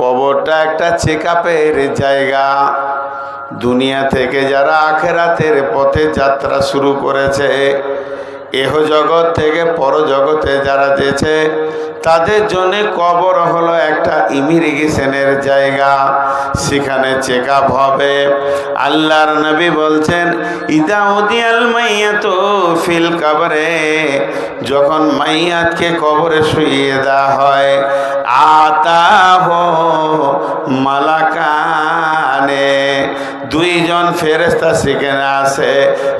কবরটা একটা চেকআপের জায়গা। দুনিয়া থেকে যারা আখেরাতের পথে যাত্রা শুরু করেছে, এহ জগৎ থেকে পরজগতে যারা যেছে, তাদের জন্য কবর হলো একটা ইমিগ্রেশনের জায়গা। সেখানে চেকআপ হবে। আল্লাহর নবী বলছেন, ইদা উদিয়াল মাইয়াতু ফিল কবরে, যখন মাইয়াতকে কবরে শুইয়ে দেওয়া হয়, আতাহু মালাকানে, দুইজন ফেরেশতা সেখানে আসে,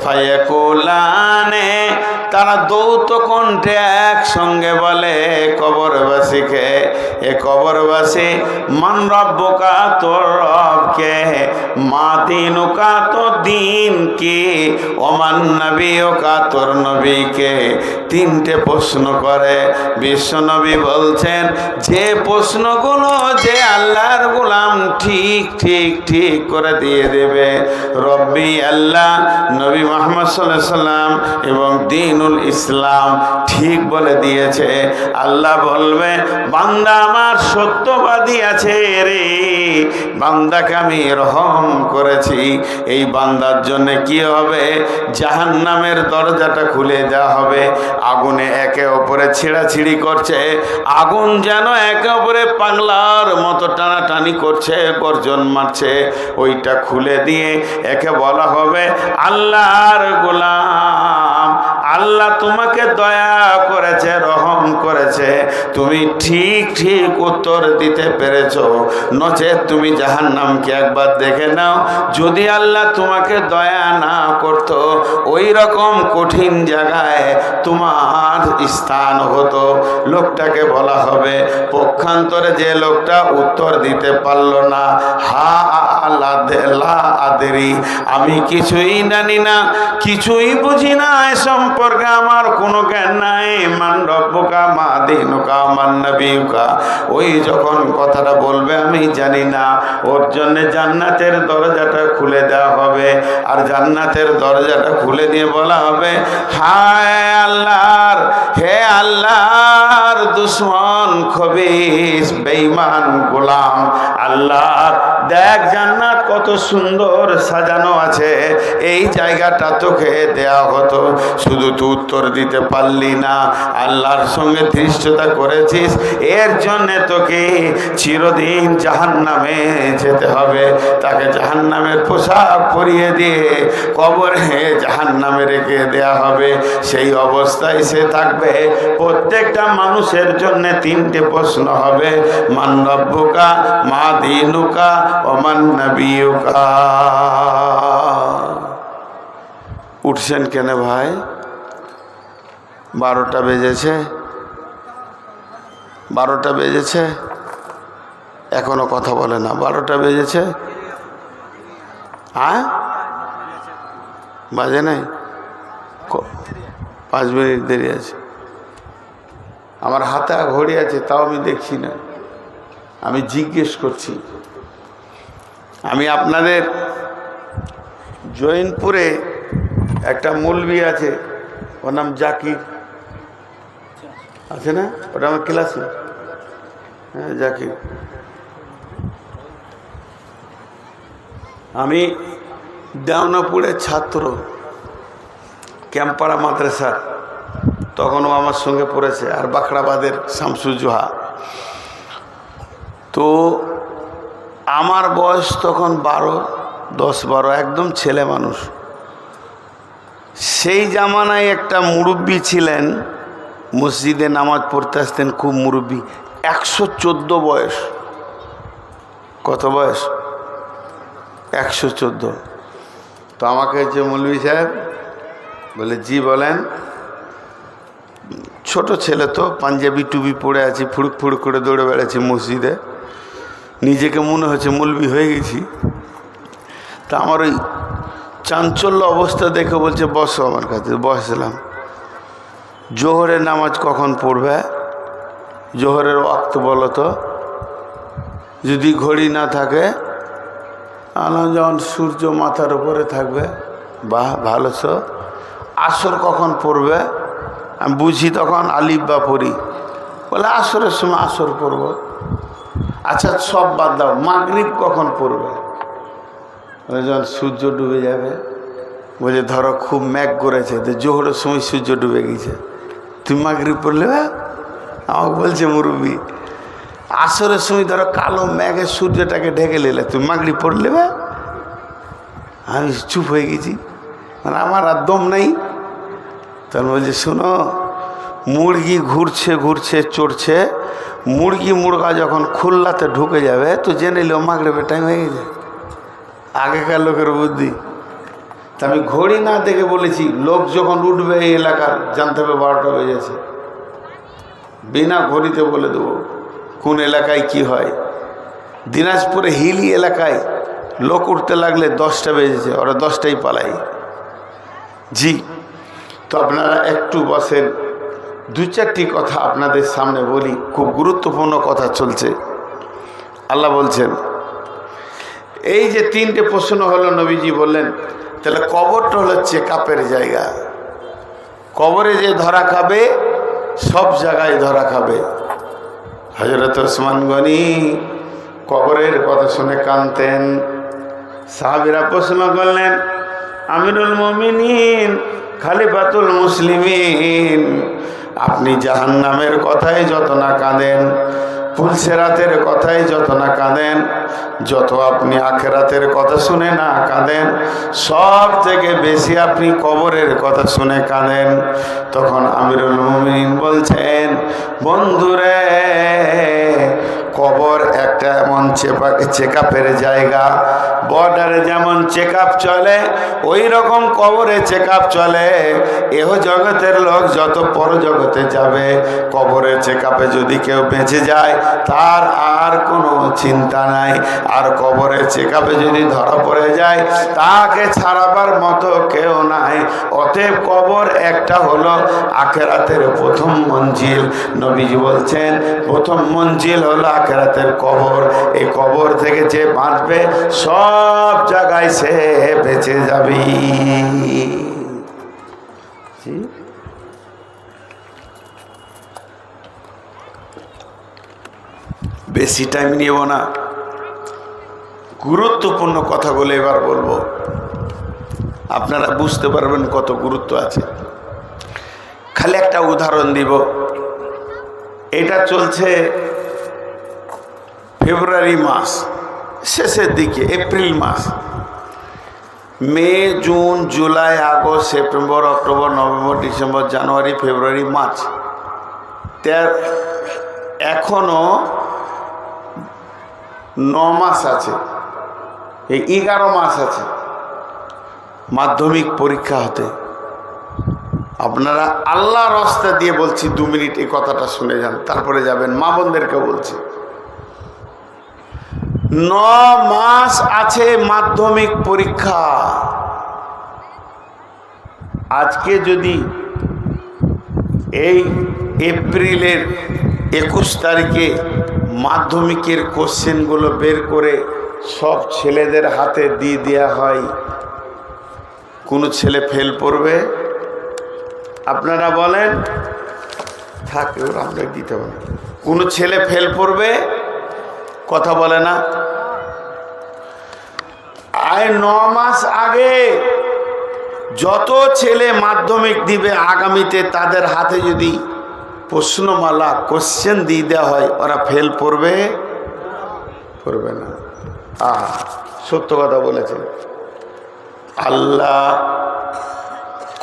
ফায়াকুলানে, তারা দৌত কণ্ঠে একসঙ্গে বলে কবরবাসীকে, এ কবরবাসী, মান রব্বুকা, তোর রবকে, মা দিনুকা, তোর দিন কি, ওমান নবিয়ুকা, তোর নবীকে। তিনটে প্রশ্ন করে। বিশ্বনবী বলছেন, যে প্রশ্নগুলো যে আল্লাহর গোলাম ঠিক ঠিক ঠিক করে দিয়ে দেবে, রব্বি আল্লাহ, নবী মুহাম্মদ সাল্লাল্লাহু আলাইহি সাল্লাম এবং দ্বীনুল ইসলাম ঠিক বলে দিয়েছে। আল্লাহ বলবে, বান্দা আমার সত্যবাদী আছে রে, বান্দাকে আমি রহম করেছি। এই বান্দার জন্য কি হবে? জাহান্নামের দরজাটা খুলে দেওয়া হবে। আগুনে একে অপরে ছিঁড়াছিঁড়ি করছে, আগুন যেন একে অপরে পাগলার মতো টানাটানি করছে, গর্জন মারছে। ওইটা খুলে দিয়ে একে বলা হবে, আল্লাহর গোলাম, আল্লাহ তোমাকে দয়া করেছে, রহম করেছে, তুমি ঠিক ঠিক উত্তর দিতে পেরেছো। নচেত তুমি জাহান্নামকে একবার দেখে নাও, যদি আল্লাহ তোমাকে দয়া না করতো, ওই রকম কঠিন জায়গায় তোমার স্থান হতো। লোকটাকে বলা হবে, পক্ষান্তরে যে লোকটা উত্তর দিতে পারলো না, হা লা আদেরি, আমি কিছুই জানি না, কিছুই বুঝি না, এ সম্পর্কে আমার কোনো জ্ঞান নাই, মান রব্বুকা, মা দিনুকা, মান নবিয়ুকা। ওই যখন কথাটা বলবে আমি জানি না, ওর জন্য জান্নাতের দরজাটা খুলে দেওয়া হবে। আর জান্নাতের দরজাটা খুলে দিয়ে বলা হবে, হায় আল্লাহর, হে আল্লাহর দুশ্মন, খবিস, বেঈমান গোলাম, আল্লাহর দেখ জান্নাত কত সুন্দর সাজানো আছে, এই জায়গাটা তোকে দেয়া হতো, শুধু তুই উত্তর দিতে পারলি না, আল্লাহর সঙ্গে ধৃষ্টতা করেছিস, এর জন্যে তোকে চিরদিন জাহান্নামে যেতে হবে। তাকে জাহান্নামের পোশাক পরিয়ে দিয়ে কবরে জাহান্নামে রেখে দেয়া হবে। সেই অবস্থায় সে থাকবে। প্রত্যেকটা মানুষের জন্য তিনটে প্রশ্ন হবে, মান রব্বুকা, মা দিনুকা, ওমান নবিয়ুকা। উঠছেন কেন ভাই? 12টা বেজেছে, 12টা বেজেছে, এখনো কথা বলে না। 12টা বেজেছে, হ্যাঁ বাজে নাই, 5 মিনিট দেরি আছে। আমার হাতে ঘড়ি আছে, তাও আমি দেখছি না, আমি জিজ্ঞেস করছি। আমি আপনাদের জৈনপুরে একটা মৌলবি আছে, ওর নাম জাকির, আছে না? ওটা আমার ক্লাসে, হ্যাঁ জাকির। আমি দেওনাপুরের ছাত্র, ক্যাম্পাড়া মাদ্রাসা, তখনও আমার সঙ্গে পড়েছে, আর বাখড়াবাদের শামসুজোহা। তো আমার বয়স তখন 10-12, একদম ছেলে মানুষ। সেই জামানায় একটা মুরব্বি ছিলেন, মসজিদে নামাজ পড়তে আসতেন, খুব মুরব্বি, 114 বয়স। কত বয়স? 114। তো আমাকে যে মৌলভী সাহেব বলে, জি বলেন। ছোট ছেলে তো, পাঞ্জাবি টুপি পরে আছি, ফুড়ুক ফুড়ুক করে দৌড়ে বেড়াচ্ছি মসজিদে, নিজেকে মনে হচ্ছে মৌলবি হয়ে গেছি। তা আমার ওই চাঞ্চল্য অবস্থা দেখে বলছে, বসো আমার কাছে। বসলাম। জোহরের নামাজ কখন পড়বে? জোহরের ওয়াক্ত বলো তো। যদি ঘড়ি না থাকে, যখন সূর্য মাথার উপরে থাকবে, বাহ ভালো। তো আসর কখন পড়বে? আমি বুঝি তখন আলিফ বা পড়ি, বলে আসরের সময় আসর পড়ব। আচ্ছা সব বাদ দাও, মাগরিব কখন পড়বে? যখন সূর্য ডুবে যাবে। বলছে ধরো খুব মেঘ করেছে, তো জোহরের সময় সূর্য ডুবে গেছে, তুমি মাগরিব পড়লে? আমাকে বলছে মুরব্বী আসরের সময় ধরো কালো মেঘে সূর্যটাকে ঢেকে নিলে, তুমি মাগরিব পড়লে? আমি চুপ হয়ে গেছি, মানে আমার আর দম নাই। তখন বলছে শোনো, মুরগি ঘুরছে ঘুরছে চড়ছে, মুরগা যখন খুলনাতে ঢুকে যাবে তো জেনে নিলেও মাগরিবের টাইম হয়ে গেছে। আগেকার লোকের বুদ্ধি। তা আমি ঘড়ি না দেখে বলেছি, লোক যখন উঠবে এই এলাকার জানতে হবে 12টা বেজেছে, বিনা ঘড়িতে বলে দেবো কোন এলাকায় কি হয়। দিনাজপুরে হিলি এলাকায় লোক উঠতে লাগলে 10টা বেজেছে, ওরা 10টাই পালাই। জি, তো আপনারা একটু বসেন, 2-4টি কথা আপনাদের সামনে বলি, খুব গুরুত্বপূর্ণ কথা চলছে। আল্লাহ বলছেন, এই যে 3টে প্রশ্ন হলো, নবীজি বললেন তাহলে কবরটা হলো চেকআপের জায়গা। কবরে যে ধরা খাবে সব জায়গায় ধরা খাবে। হযরত ওসমান গনি কবরের কথা শুনে কাঁদতেন। সাহাবীরা প্রশ্ন করলেন, আমিরুল মুমিনিন খলিফাতুল মুসলিমিন, আপনি জাহান্নামের কথাই যত না কাঁদেন, পুলসেরাতের কথাই যত না কাঁদেন, যত আপনি আখেরাতের কথা শুনে না কাঁদেন, সব থেকে বেশি আপনি কবরের কথা শুনে কাঁদেন। তখন আমিরুল মুমিনিন বলছেন, বন্ধুরে, কবর একটা এমন চেকআপের জায়গা, বর্ডারে যেমন চেকআপ চলে ওই রকম কবরে চেকআপ চলে। এহ জগতের লোক যত পরজগতে যাবে, কবরে চেকআপে যদি কেউ বেঁচে যায় তার আর কোনো চিন্তা নাই। আর কবরে চেকআপে যদি ধরা পড়ে যায় তাকে ছাড়াবার মতো কেউ নাই। অতএব কবর একটা হলো আখেরাতের প্রথম মঞ্জিল। নবীজি বলছেন প্রথম মঞ্জিল হলো আখেরাতের কবর। এই কবর থেকে যে বাঁচবে সব জায়গায় সে বেঁচে যাবে। বেশি টাইম নিব না, গুরুত্বপূর্ণ কথাগুলো এবার বলবো, আপনারা বুঝতে পারবেন কত গুরুত্ব আছে। খালি একটা উদাহরণ দিব। এটা চলছে ফেব্রুয়ারি মাস শেষের দিকে, এপ্রিল মাস, মে, জুন, জুলাই, আগস্ট, সেপ্টেম্বর, অক্টোবর, নভেম্বর, ডিসেম্বর, জানুয়ারি, ফেব্রুয়ারি, মার্চ, এখনো 9 মাস আছে, এই 11 মাস আছে মাধ্যমিক পরীক্ষা হতে। আপনারা আল্লাহর রাস্তা দিয়ে বলছি, 2 মিনিট এই কথাটা শুনে যান, তারপরে যাবেন। মা বোনদেরকে বলছি, 9 মাস আছে মাধ্যমিক পরীক্ষা। আজকে যদি এই এপ্রিলের 21 তারিখে মাধ্যমিকের কোশ্চেনগুলো বের করে সব ছেলেদের হাতে দিয়ে দেওয়া হয়, কোনো ছেলে ফেল করবে? আপনারা বলেন, থাকে ওরা, আমরা দিতে হবে, কোনো ছেলে ফেল করবে? কথা বলে না। আর 9 মাস আগে যত ছেলে মাধ্যমিক দিবে আগামীতে, তাদের হাতে যদি প্রশ্নমালা কোশ্চেন দিয়ে দেওয়া হয়, ওরা ফেল করবে? করবে না। সত্য কথা বলেছেন আল্লাহ।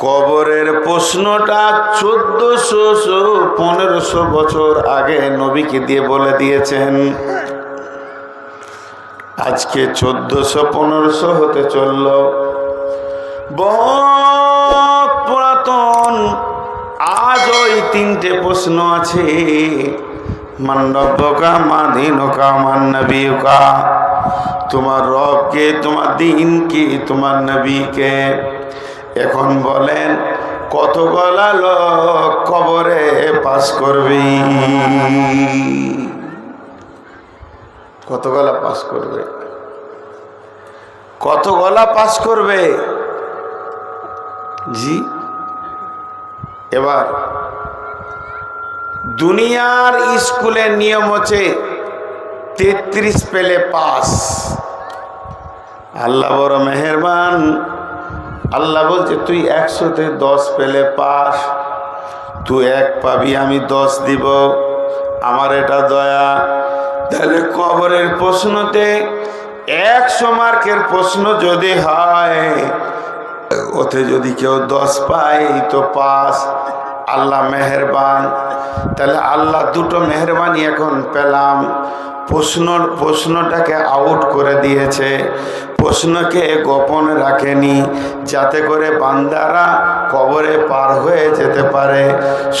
কবরের প্রশ্নটা 1400-1500 বছর আগে নবীকে দিয়ে বলে দিয়েছেন। আজকে 1400-1500 হতে চলল। বহুত পুরাতন, আজ ওই 3টে প্রশ্ন আছে। মান রব্বুকা, মা দীনুকা, মান নবিয়ুকা। তোমার রব কে, তোমার দিন কি, তোমার নবী কে। এখন বলেন কত গলা লোক কবরে পাস করবে? কত গলা পাস করবে? কত গলা পাস করবে? জি, এবার দুনিয়ার স্কুলের নিয়ম হচ্ছে 33 পেলে পাস। আল্লাহ বড় মেহেরবান। আল্লাহ বলছে তুই 100-তে 10 পেলে পাস, তুই 1 পাবি, আমি 10 দিব। আমার এটা দয়া। তাহলে কবরের প্রশ্নতে 100 মার্কের প্রশ্ন যদি হয়, ওতে যদি কেউ 10 পায় তো পাস। আল্লাহ মেহেরবান। তাহলে আল্লাহ দুটো মেহরবানি এখন পেলাম। প্রশ্নটাকে আউট করে দিয়েছে, প্রশ্নকে গোপন রাখেনি, যাতে করে বান্দারা কবরে পার হয়ে যেতে পারে।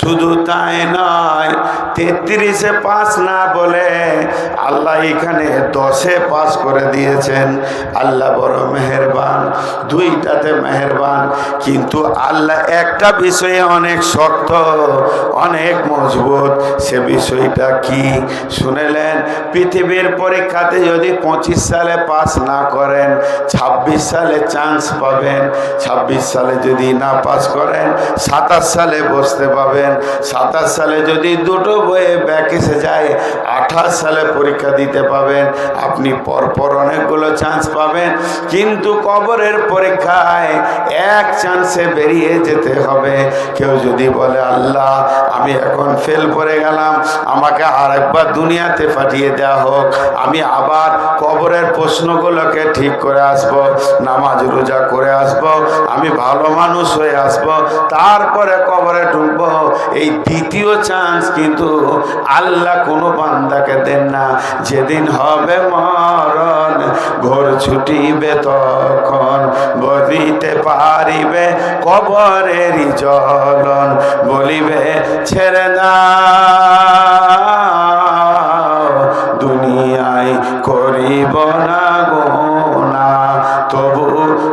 শুধু তাই নয়, 33-এ পাস না বলে আল্লাহ এখানে 10-এ পাস করে দিয়েছেন। আল্লাহ বড় মেহেরবান, দুইটাতে মেহেরবান। কিন্তু আল্লাহ একটা বিষয়ে অনেক শক্ত, অনেক মজবুত। সে বিষয়টা কি শুনেলেন? পৃথিবীর পরীক্ষাতে যদি 25 সালে পাস না করেন, 26 সালে চান্স পাবেন। 26 সালে যদি না পাস করেন, 27 সালে বসতে পাবেন। 27 সালে যদি দুটো বইয়ে ব্যাক এসে যায়, 28 সালে পরীক্ষা দিতে পাবেন। আপনি পরপর অনেকগুলো চান্স পাবেন। কিন্তু কবরের পরীক্ষায় এক চান্সে বেরিয়ে যেতে হবে। কেউ যদি বলে আল্লাহ আমি এখন ফেল করে গেলাম, আমাকে আর একবার দুনিয়াতে পাঠিয়ে দেওয়া হোক, আমি আবার কবরের প্রশ্নগুলোকে ঠিক করে আসব, নামাজ রোজা করে আসব, আমি ভালো মানুষ হয়ে আসব, তারপরে কবরে ঢুকব। এই দ্বিতীয় চান্স কিন্তু আল্লাহ কোনো বান্দাকে দেন না। যেদিন হবে মরণ, ঘোর ছুটিবে তখন, বলিতে পারিবে কবরেরই জ্বলন, বলিবে ছেড়ে দাও দুনিয়ায় করিব না গোনা, তবু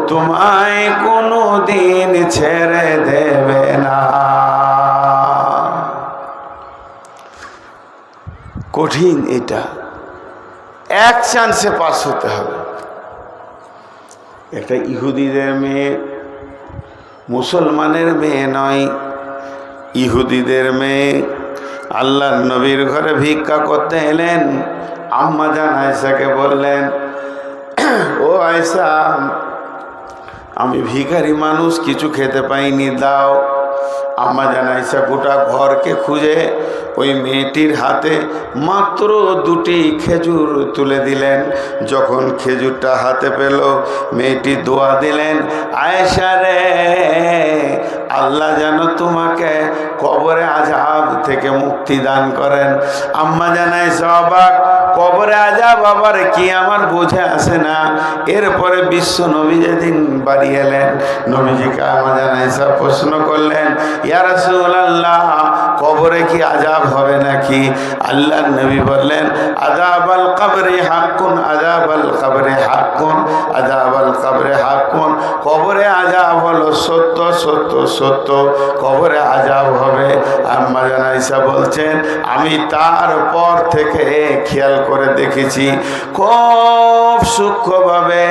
তোমায় কোনো দিন ছেড়ে দেবে না। কঠিন এটা, এক চান্সে পাস হতে হবে। একটা ইহুদিদের মেয়ে, মুসলমানের মেয়ে নয়, ইহুদিদের মেয়ে আল্লাহর নবীর ঘরে ভিক্ষা করতে এলেন। আম্মা জান আয়েশাকে বললেন, ও আয়েশা, আমি ভিখারি মানুষ, কিছু খেতে পাইনি, দাও। আম্মা জান আয়েশা গোটা ঘরকে খুঁজে ওই মেয়েটির হাতে মাত্র 2টি খেজুর তুলে দিলেন। যখন খেজুরটা হাতে পেল, মেয়েটি দোয়া দিলেন, আয়েশা রে, আল্লাহ যেন তোমাকে কবরে আযাব থেকে মুক্তি দান করেন। আম্মা জান আয়েশা অবাক, কবরে আযাব আবার কি আমার বুঝে আসে না। এরপরে বিশ্ব নবী যেদিন বাড়ি এলেন, নবীজিকে আম্মা জান আয়েশা প্রশ্ন করলেন, ইয়া রাসূলুল্লাহ, কবরে কি আযাব হবে নাকি? আল্লাহর নবী বললেন, আযাবাল কবরি হাক্কুন, আযাবাল কবরি হাক্কুন, আযাবাল কবরি হাক্কুন। কবরে আযাব হলো সত্য, সত্য, সত্য, কবরে আযাব হবে। আম্মা জান আয়েশা বলছেন, আমি তারপর থেকে খেয়াল করে দেখেছি, খুব সূক্ষ্মভাবে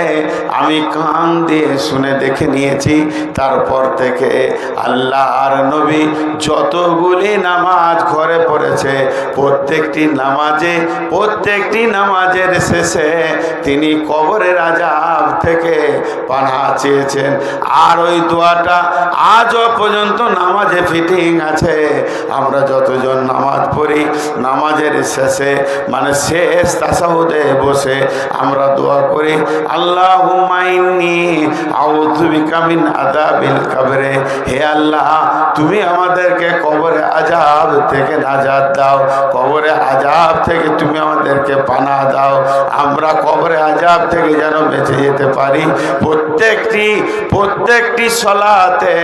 আমি কান দিয়ে শুনে দেখে নিয়েছি। তারপর থেকে আল্লাহর নবী যতগুলি নামাজ ঘরে পড়েছে, প্রত্যেকটি নামাজের শেষে তিনি কবরের আযাব থেকে পানাহ চেয়েছেন। আর ওই দোয়াটা আজও পর্যন্ত নামাজে ফিটিং আছে। আমরা যতজন নামাজ পড়ি, নামাজের শেষে মানে শেষ তাশাহুদে বসে আমরা দোয়া করি, আল্লাহুম্মা ইন্নী আউযু বিকা মিন আযাবিল কবরে। হে আল্লাহ, তুমি আমাদেরকে কবরে আযাব থেকে নাজাত দাও, কবরে আযাব থেকে তুমি আমাদেরকে পানাহ দাও। আমরা কবরে আযাব থেকে যেন বেঁচে যেতে পারি। প্রত্যেকটি সালাতে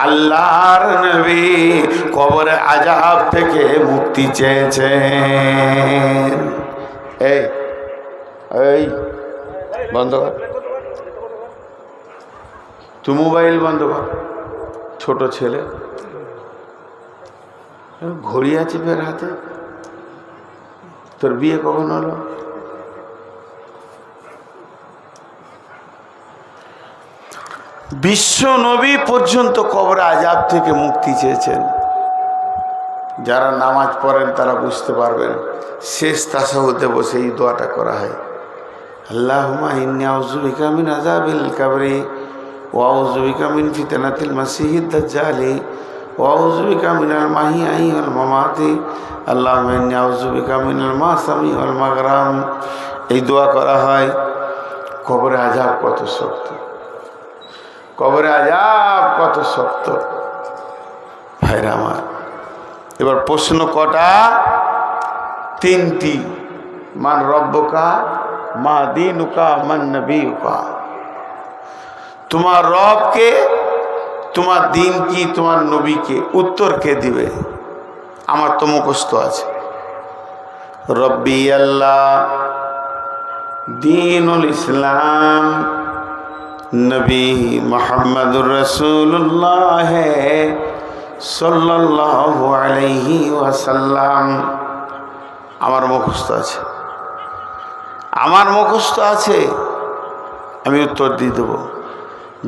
আল্লাহর নবী কবরে আযাব থেকে মুক্তি চেয়েছেন। এই বন্ধ কর, তুই মোবাইল বন্ধ কর। ছোট ছেলে, ঘড়ি আছে ফের হাতে। তোর বিয়ে কখন হলো? বিশ্ব নবী পর্যন্ত কবরে আযাব থেকে মুক্তি চেয়েছেন। যারা নামাজ পড়েন তারা বুঝতে পারবেন। শেষ তাশাহুদে বসে এই দোয়াটা করা হয়, আল্লাহুম্মা ইন্নী আউযু বিকা মিন আযাবিল কবরি ওয়া আউযু বিকা মিন ফিতনাতিল মাসিহিদ দাজ্জালি ওয়া আউযু বিকা মিনাল মাহিয়াই ওয়াল মামাতি আল্লাহুম্মা ইন্নী আউযু বিকা মিনাল মাসামি ওয়াল মাগরাম। এই দোয়া করা হয়। কবরে আযাব কত শক্ত, কবরে আযাব কত শক্ত ভাইরা আমার। এবার প্রশ্ন কটা? তিনটি। মান রব্বুকা, মা দীনুকা, মান নবিয়ুকা। তোমার রবকে, তোমার দিন কি, তোমার নবীকে? উত্তর কে দিবে? আমার তো মুখস্থ আছে, রব্বি আল্লাহ, দীনুল ইসলাম, নবী মুহাম্মদুর রাসূলুল্লাহ সাল্লাল্লাহু আলাইহি ওয়াসাল্লাম। আমার মুখস্থ আছে, আমার মুখস্থ আছে, আমি উত্তর দিয়ে দেবো।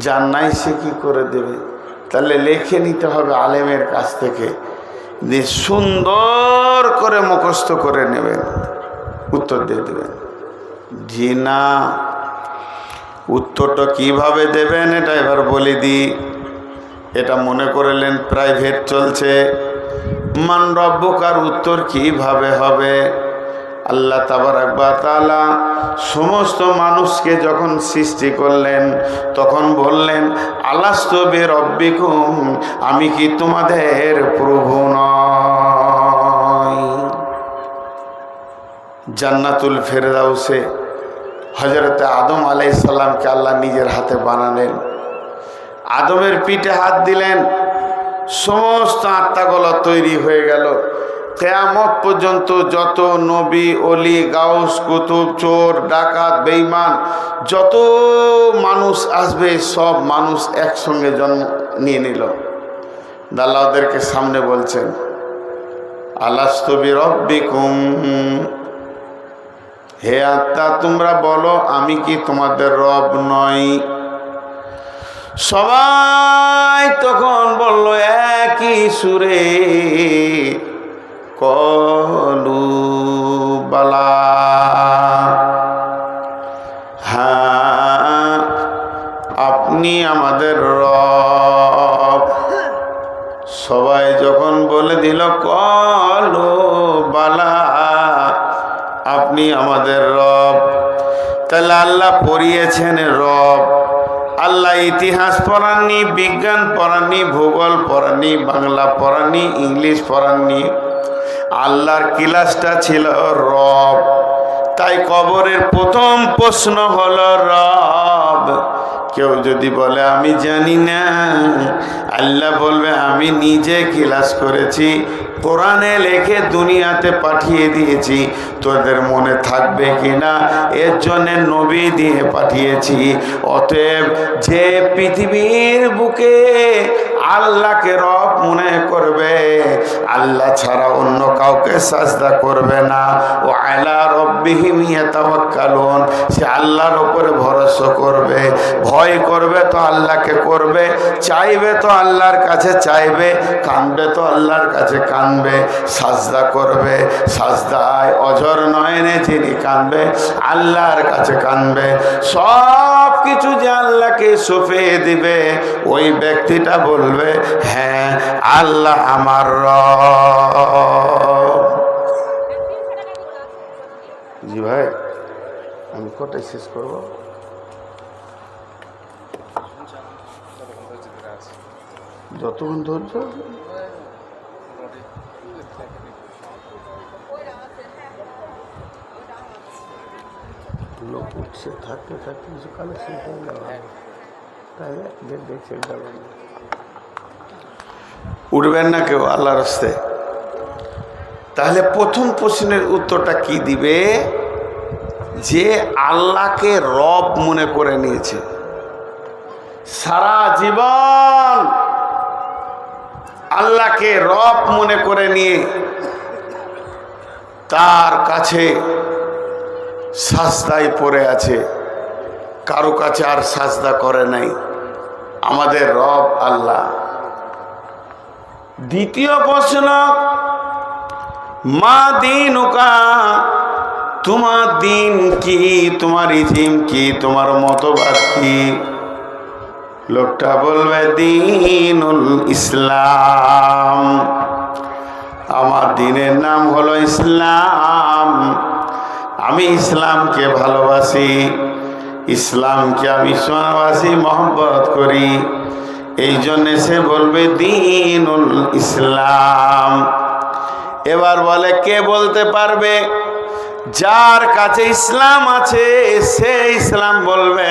যার নাই সে কী করে দেবে? তাহলে লিখে নিতে হবে আলেমের কাছ থেকে, যে সুন্দর করে মুখস্থ করে নেবেন, উত্তর দিয়ে দেবেন। জি না, উত্তরটা কিভাবে দেবেন এটা এবার বলে দিই। এটা মনে করলেন প্রাইভেট চলছে, মান রব্বুকার উত্তর কিভাবে হবে? আল্লাহ তাবারাক ওয়া তাআলা সমস্ত মানুষকে যখন সৃষ্টি করলেন তখন বললেন, আলাস্তু বিরব্বিকুম, আমি কি তোমাদের প্রভু নই? জান্নাতুল ফেরদাউসে হযরতে আদম আলাইহিস সালামকে আল্লাহ নিজের হাতে বানালেন। আদমের পিঠে হাত দিলেন, সমস্ত আত্মাগুলো তৈরি হয়ে গেল। কিয়ামত পর্যন্ত যত নবী, ওলি, গাউস, কুতুব, চোর, ডাকাত, বেঈমান, যত মানুষ আসবে সব মানুষ একসঙ্গে জন্ম নিয়ে নিল। আল্লাহ ওদেরকে সামনে বলছেন, আলাস্তু বিরব্বিকুম, হে আত্মা তোমরা বলো আমি কি তোমাদের রব নই? সবাই তখন বলল একই সুরে, কলু বালা, হ্যাঁ আপনি আমাদের রব। সবাই যখন বলে দিল কলু বালা, আপনি আমাদের রব, তাহলে আল্লাহ পড়িয়েছেন রব। আল্লাহ ইতিহাস পড়াননি, বিজ্ঞান পড়াননি, ভূগোল পড়াননি, বাংলা পড়াননি, ইংলিশ পড়াননি। আল্লাহর ক্লাসটা ছিল রব। তাই কবরের প্রথম প্রশ্ন হলো রব। কেউ যদি বলে আমি জানি না, আল্লাহ বলবে আমি নিজে ক্লাস করেছি, কোরআনে লিখে দুনিয়াতে পাঠিয়ে দিয়েছি, তোদের মনে থাকবে কিনা এর জন্য নবী দিয়ে পাঠিয়েছি। অতএব যে পৃথিবীর বুকে আল্লাহকে রব মনে করবে, আল্লাহ ছাড়া অন্য কাউকে সাজদা করবে না, ও আলা রব্বিহিম ইয়াতাওয়াক্কালুন, সে আল্লাহর উপরে ভরসা করবে, ভয় করবে তো আল্লাহকে করবে, চাইবে তো আল্লাহর কাছে চাইবে, কাঁদবে তো আল্লাহর কাছে কাঁদবে, সাজদা করবে, সাজদায় অঝর নয়নে যিনি কাঁদবে আল্লাহর কাছে কাঁদবে। সব কিছু যে আল্লাহকে সঁপে দিবে, ওই ব্যক্তিটা বলবে হ্যাঁ আল্লাহ আমার রব। জি ভাই, আমি কটায় শেষ করব? যতক্ষণ ধৈর্য লোক উঠছে, থাকতে থাকতে কিছু কালেকশন করে নেওয়া, তাই দেখছে উঠবেন না কেউ আল্লাহর রাস্তায়। তাহলে প্রথম প্রশ্নের উত্তরটা কি দিবে? যে আল্লাহকে রব মনে করে নিয়েছে, সারা জীবন আল্লাহকে রব মনে করে নিয়ে তার কাছে সাজদায় পড়ে আছে, কারো কাছে আর সাজদা করে নাই। আমাদের রব আল্লাহ। দ্বিতীয় প্রশ্ন, মা দীনুকা, তোমার দিন কি, তোমার ইজিম কি, তোমার মতবাদ কি? লোকটা বলবে দীনুল ইসলাম, আমার দিনের নাম হলো ইসলাম। আমি ইসলামকে ভালোবাসি, ইসলামকে আমি ভালোবাসি, মহব্বত করি। এই জন্যে সে বলবে দীনুল ইসলাম। এবার বলে, কে বলতে পারবে? যার কাছে ইসলাম আছে সে ইসলাম বলবে,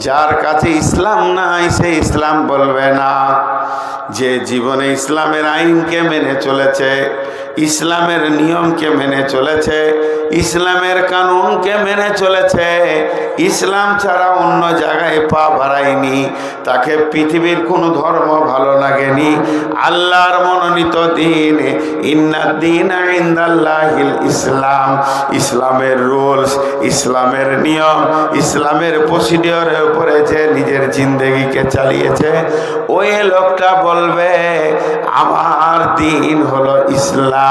যার কাছে ইসলাম নাই সে ইসলাম বলবে না। যে জীবনে ইসলামের আইনকে মেনে চলেছে, ইসলামের নিয়মকে মেনে চলেছে, ইসলামের কানুনকে মেনে চলেছে, ইসলাম ছাড়া অন্য জায়গায় পা বাড়ায়নি, তাকে পৃথিবীর কোনো ধর্ম ভালো লাগেনি। আল্লাহর মনোনীত দিন, ইন্নাদ্দীন ইনদাল্লাহিল ইসলাম, ইসলামের রুলস, ইসলামের নিয়ম, ইসলামের প্রসিডিওরের উপরে যে নিজের জিন্দেগিকে চালিয়েছে, ওই লোকটা বলবে আমার দিন হলো ইসলাম।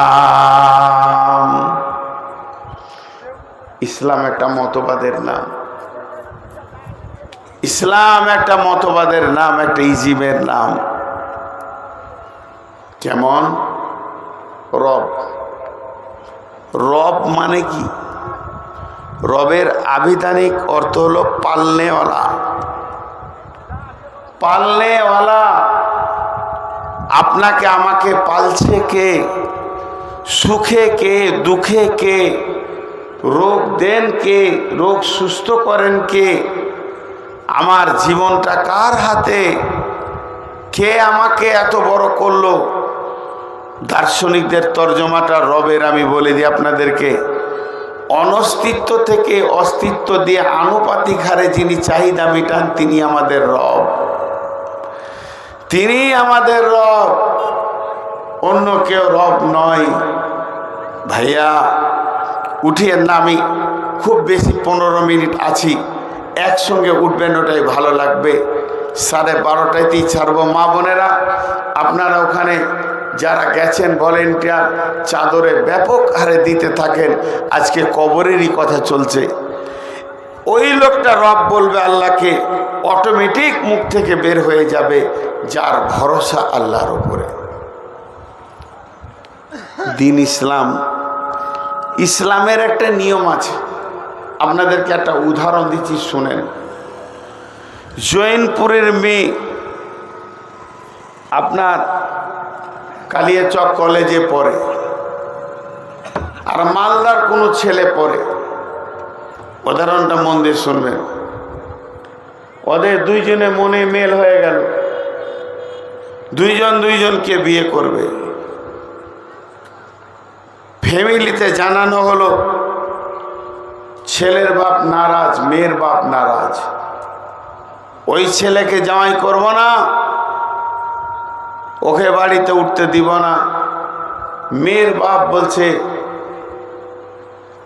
ইসলাম একটা মতবাদের নাম, ইসলাম একটা মতবাদের নাম, একটা ইজিমের নাম। কেমন? রব। রব মানে কি? রবের আবিধানিক অর্থ হলো পালনেওয়ালা। পালনেওয়ালা, আপনাকে আমাকে পালছে কে? সুখে কে, দুঃখে কে? রোগ দেন কে, রোগ সুস্থ করেন কে? আমার জীবনটা কার হাতে? কে আমাকে এত বড় করলো? দার্শনিকদের তর্জমাটা রবের আমি বলে দিই আপনাদেরকে। অনস্তিত্ব থেকে অস্তিত্ব দিয়ে আনুপাতিক হারে যিনি চাহিদা মিটান, তিনি আমাদের রব, তিনি আমাদের রব, অন্য কেউ রব নয়। ভাইয়া উঠিয়েন না, আমি খুব বেশি 15 মিনিট আছি, একসঙ্গে উঠবেন, ওটাই ভালো লাগবে। 12:30 ছাড়বো। মা বোনেরা, আপনারা ওখানে যারা গেছেন ভলেন্টিয়ার, চাদরে ব্যাপক হারে দিতে থাকেন। আজকে কবরেরই কথা চলছে। ওই লোকটা রব বলবে আল্লাহকে, অটোমেটিক মুখ থেকে বের হয়ে যাবে যার ভরসা আল্লাহর উপরে। দিন ইসলাম, ইসলামের একটা নিয়ম আছে। আপনাদেরকে একটা উদাহরণ দিচ্ছি, শুনেন। জৈনপুরের মেয়ে আপনার কালিয়াচক কলেজে পড়ে, আর মালদার কোনো ছেলে পড়ে। উদাহরণটা মন দিয়ে শুনবেন। ওদের দুইজনে মনে মেল হয়ে গেল, দুইজন দুইজনকে বিয়ে করবে। ফ্যামিলিতে জানানো হলো, ছেলের বাপ নারাজ, মেয়ের বাপ নারাজ। ওই ছেলেকে জামাই করব না, ওকে বাড়িতে উঠতে দিব না। মেয়ের বাপ বলছে,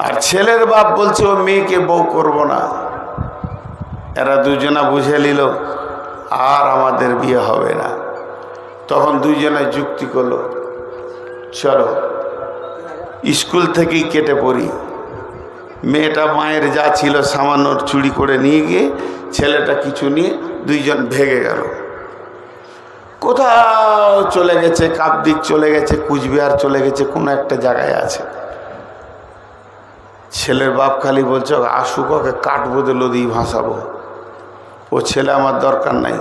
আর ছেলের বাপ বলছে ও মেয়েকে বউ করব না। এরা দুজনা বুঝে নিল আর আমাদের বিয়ে হবে না। তখন দুইজনে যুক্তি করলো, চলো স্কুল থেকেই কেটে পড়ি। মেয়েটা মায়ের যা ছিল সামান্য চুরি করে নিয়ে গিয়ে, ছেলেটা কিছু নিয়ে দুইজন ভেগে গেল। কোথাও চলে গেছে, কাকদ্বীপ চলে গেছে, কুচবিহার চলে গেছে, কোনো একটা জায়গায় আছে। ছেলের বাপ খালি বলছে আসুক, ওকে কাটবো দিয়ে লদি ভাসাবো। ও ছেলে আমার দরকার নাই,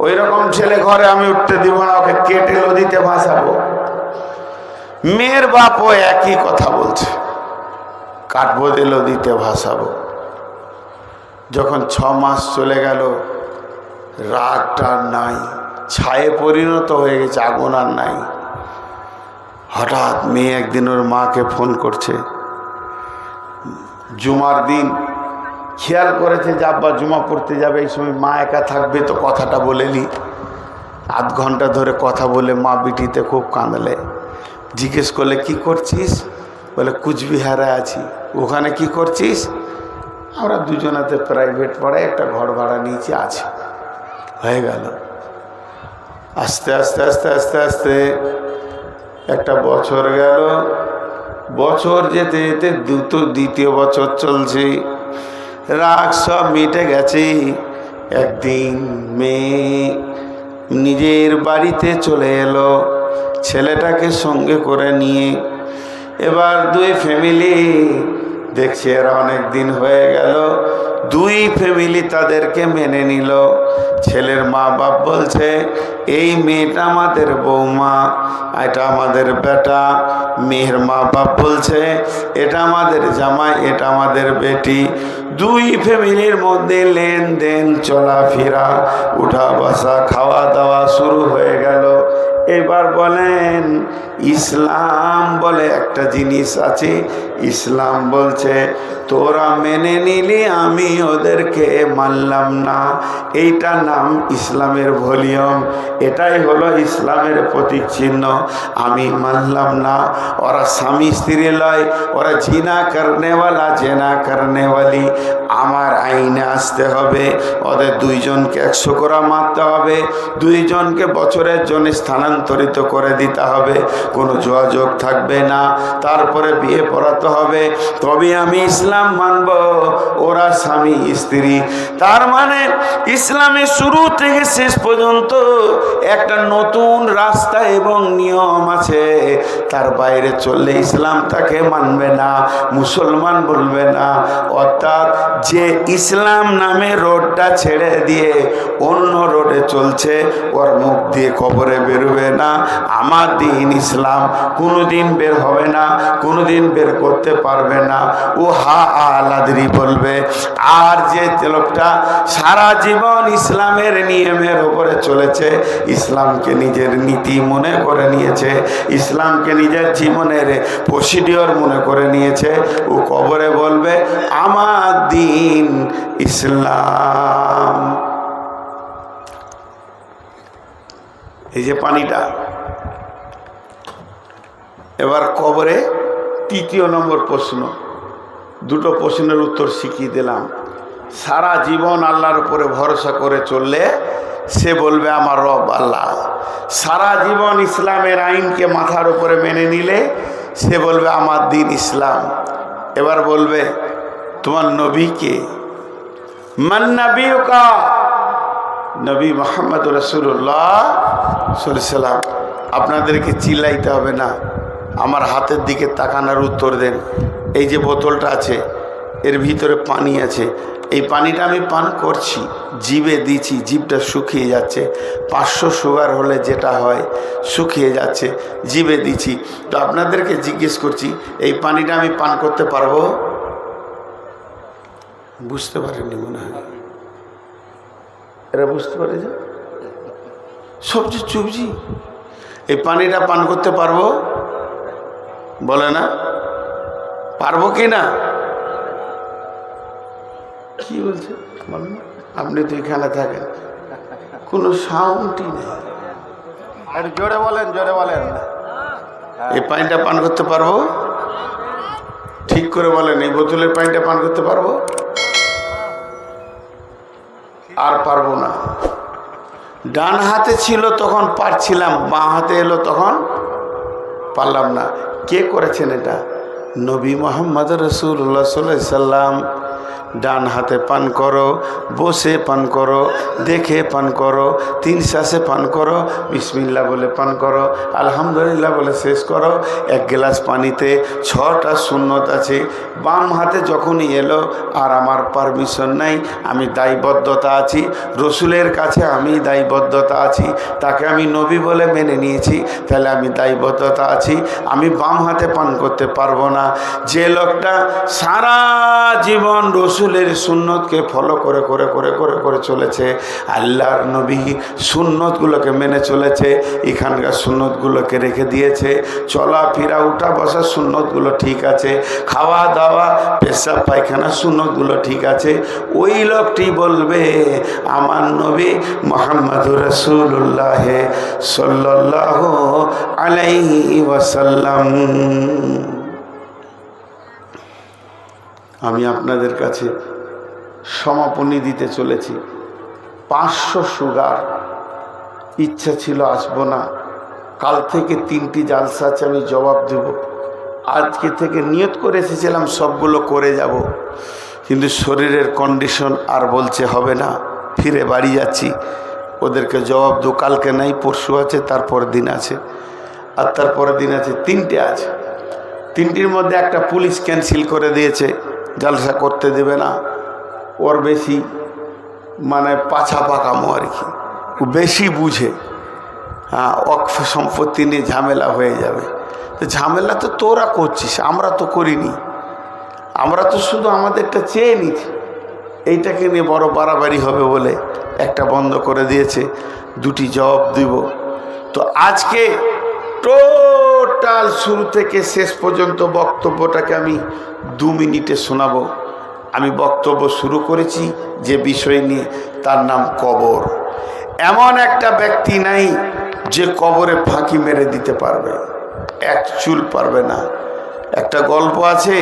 ওই রকম ছেলে ঘরে আমি উঠতে দিব না, ওকে কেটে লদিতে ভাসাবো। মেয়ের বাপও একই কথা বলছে, কাটবো দিয়ে লদিতে ভাসাবো। যখন 6 মাস চলে গেল, রাগটা নাই, ছায়ে পরিণত হয়ে গেছে, আগুন আর নাই। হঠাৎ মেয়ে একদিন ওর মাকে ফোন করছে, জুমার দিন খেয়াল করেছে যে আব্বা জুমা পড়তে যাবে, এই সময় মা একা থাকবে, তো কথাটা বলে নি। আধ ঘন্টা ধরে কথা বলে মা বিটিতে খুব কাঁদলে। জিজ্ঞেস করলে কি করছিস? বলে কুচবিহারে আছি। ওখানে কি করছিস? আমরা দুজনাতে প্রাইভেট পড়ায় একটা ঘর ভাড়া নিয়েছি, আছে। হয়ে গেল। আস্তে আস্তে আস্তে আস্তে আস্তে একটা বছর গেল, বছর যেতে যেতে দ্বিতীয় বছর চলছে, রাগ সব মিটে গেছে। একদিন মেয়ে নিজের বাড়িতে চলে এলো ছেলেটাকে সঙ্গে করে নিয়ে। এবার দুই ফ্যামিলি দেখছে এরা অনেক দিন হয়ে গেল, দুই ফ্যামিলি তাদেরকে মেনে নিল। ছেলের মা বাপ বলছে এই মেয়েটা আমাদের বৌমা, এটা আমাদের বেটা। মেয়ের মা বাপ বলছে এটা আমাদের জামাই, এটা আমাদের বেটি। দুই ফ্যামিলির মধ্যে লেনদেন, চলাফেরা, উঠা বসা, খাওয়া দাওয়া শুরু হয়ে গেল। এবার বলেন ইসলাম বলে একটা জিনিস আছে। ইসলাম বলছে তোরা মেনে নিলি, আমি ওদেরকে মানলাম না। এইটা নাম ইসলামের ভলিউম, এটাই হলো ইসলামের প্রতীক চিহ্ন। আমি মানলাম না। ওরা স্বামী স্ত্রী লয়, ওরা জিনা করনেওয়ালা, জেনা করনেওয়ালি। আমার আইনে আসতে হবে, ওদের দুইজনকে 100 করে মারতে হবে, দুইজনকে বছরের জন্য স্থানান্তরিত করে দিতে হবে, কোনো যোগাযোগ থাকবে না। তারপরে বিয়ে পড়াতে হবে, তবে আমি ইসলাম মানব। ওরা স্বামী স্ত্রী। তার মানে ইসলামের শুরু থেকে শেষ পর্যন্ত একটা নতুন রাস্তা এবং নিয়ম আছে। তার বাইরে চললে ইসলাম তাকে মানবে না, মুসলমান বলবে না। অর্থাৎ যে ইসলাম নামে রোডটা ছেড়ে দিয়ে অন্য রোডে চলছে, ওর মুখ দিয়ে কবরে বেরোবে না। আমার দিন ইসলাম কোনোদিন বের হবে না, কোনোদিন বের করতে পারবে না। ও হা আলাদরি বলবে। আর যে লোকটা সারা জীবন ইসলামের নিয়মের উপরে চলেছে, ইসলামকে নিজের নীতি মনে করে নিয়েছে, ইসলামকে নিজের জীবনের প্রসিডিওর মনে করে নিয়েছে, ও কবরে বলবে আমার দিন ইসলাম। এই যে পানিটা, এবার কবরে 3 নম্বর প্রশ্ন। 2টো প্রশ্নের উত্তর শিখিয়ে দিলাম। সারা জীবন আল্লাহর উপরে ভরসা করে চললে সে বলবে আমার রব আল্লাহ। সারা জীবন ইসলামের আইনকে মাথার উপরে মেনে নিলে সে বলবে আমার দিন ইসলাম। এবার বলবে তোমার নবীকে, মান নবীকা, নবী মুহাম্মদ রাসূলুল্লাহ সাল্লাল্লাহু আলাইহি সাল্লাম। আপনাদেরকে চিল্লাইতে হবে না, আমার হাতের দিকে তাকানোর উত্তর দেন। এই যে বোতলটা আছে, এর ভিতরে পানি আছে। এই পানিটা আমি পান করছি, জিভে দিচ্ছি, জিভটা শুকিয়ে যাচ্ছে। 500 সুগার হলে যেটা হয় শুকিয়ে যাচ্ছে, জিভে দিচ্ছি। তো আপনাদেরকে জিজ্ঞেস করছি, এই পানিটা আমি পান করতে পারবো? বুঝতে পারেননি মনে হয়, এরা বুঝতে পারে যে সবজি চুবজি। এই পানিটা পান করতে পারবো? বলে না, পারবো কি না? কি বলছে বলেন? আপনি তো এখানে থাকেন, কোনো সাউন্ডই নেই। জোরে বলেন, জোরে বলেন। এই পানিটা পান করতে পারবো? ঠিক করে বলেন, এই বোতলের পানিটা পান করতে পারবো? আর পারবো না। ডান হাতে ছিল তখন পারছিলাম, বাঁ হাতে এলো তখন পারলাম না। কে করেছেন এটা? নবী মুহাম্মদ রাসূলুল্লাহ সাল্লাল্লাহু আলাইহি সাল্লাম। ডান হাতে পান করো, বসে পান করো, দেখে পান করো, 3 শ্বাসে পান করো, বিসমিল্লাহ বলে পান করো, আলহামদুলিল্লাহ বলে শেষ করো। 1 গ্লাস পানিতে 6টা সুন্নত আছে। বাম হাতে যখনই এলো আর আমার পারমিশন নাই, আমি দায়বদ্ধতা আছি, রসুলের কাছে আমি দায়বদ্ধতা আছি, তাকে আমি নবী বলে মেনে নিয়েছি, তাহলে আমি দায়বদ্ধতা আছি, আমি বাম হাতে পান করতে পারবো না। যে লোকটা সারা জীবন রসুলের সুন্নতকে ফলো করে করে করে করে করে চলেছে, আল্লাহর নবী সুন্নতগুলোকে মেনে চলেছে, এখানকার সুন্নতগুলোকে রেখে দিয়েছে, চলাফেরা উঠা বসা সুন্নতগুলো ঠিক আছে, খাওয়া দাওয়া পেশাব পায়খানা সুন্নতগুলো ঠিক আছে, ওই লোকটি বলবে আমার নবী মুহাম্মদুর রাসূলুল্লাহ সাল্লাল্লাহু আলাইহি ওয়াসাল্লাম। আমি আপনাদের কাছে সমাপনী দিতে চলেছি। 500 সুগার, ইচ্ছা ছিল আসবো না, কাল থেকে 3টি জালসা আছে, আমি জবাব দেব। আজকে থেকে নিয়ত করে এসেছিলাম সবগুলো করে যাব, কিন্তু শরীরের কন্ডিশন আর বলছে হবে না, ফিরে বাড়ি যাচ্ছি। ওদেরকে জবাব দো, কালকে নাই, পরশু আছে, তারপরের দিন আছে, আর তারপরের দিন আছে, 3টে আছে। 3টির মধ্যে একটা পুলিশ ক্যান্সেল করে দিয়েছে, জালসা করতে দেবে না। ওর বেশি মানে পাছা পাকামো আর কি, ও বেশি বুঝে। হ্যাঁ, অক্ষ সম্পত্তি নিয়ে ঝামেলা হয়ে যাবে। তো ঝামেলা তো তোরা করছিস, আমরা তো করিনি। আমরা তো শুধু আমাদেরটা চেয়ে নিচ্ছি। এইটাকে নিয়ে বড় বাড়াবাড়ি হবে বলে একটা বন্ধ করে দিয়েছে। 2টি জবাব দিব। তো আজকে টোটাল শুরু থেকে শেষ পর্যন্ত বক্তব্যটাকে আমি 2 মিনিটে শোনাবো। আমি বক্তব্য শুরু করেছি যে বিষয় নিয়ে, তার নাম কবর। এমন একটা ব্যক্তি নাই যে কবরে ফাঁকি মেরে দিতে পারবে, এক চুল পারবে না। একটা গল্প আছে,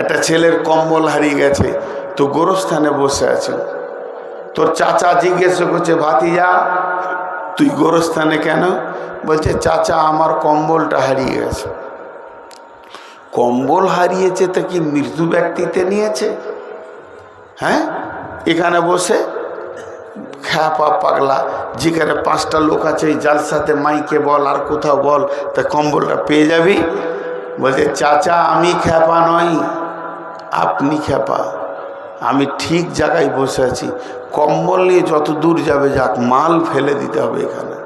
একটা ছেলের কম্বল হারিয়ে গেছে, তো গোরস্থানে বসে আছে। তোর চাচা জিজ্ঞেস করছে, ভাতিজা তুই গোরস্থানে কেন? বলছে, চাচা আমার কম্বলটা হারিয়ে গেছে। কম্বল হারিয়েছে তো কি মৃত্যু ব্যক্তিতে নিয়েছে? হ্যাঁ, এখানে বসে খ্যাপা পাগলা, যেখানে 5টা লোক আছে এই জালসাতে, মাইকে বল আর কোথাও বল, তা কম্বলটা পেয়ে যাবি। বলছে, চাচা আমি খ্যাপা নই, আপনি খ্যাপা। আমি ঠিক জায়গায় বসে আছি, কম্বল নিয়ে যত দূর যাবে যাক, মাল ফেলে দিতে হবে। এখানে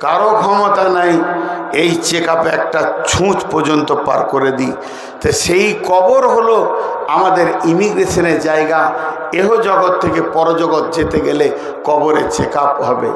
কারো ক্ষমতা নাই এই চেক আপে একটা ছুঁচ পর্যন্ত পার করে দিই। তো সেই কবর হলো আমাদের ইমিগ্রেশনের জায়গা। এহ জগৎ থেকে পরজগৎ যেতে গেলে কবরে চেক আপ হবে।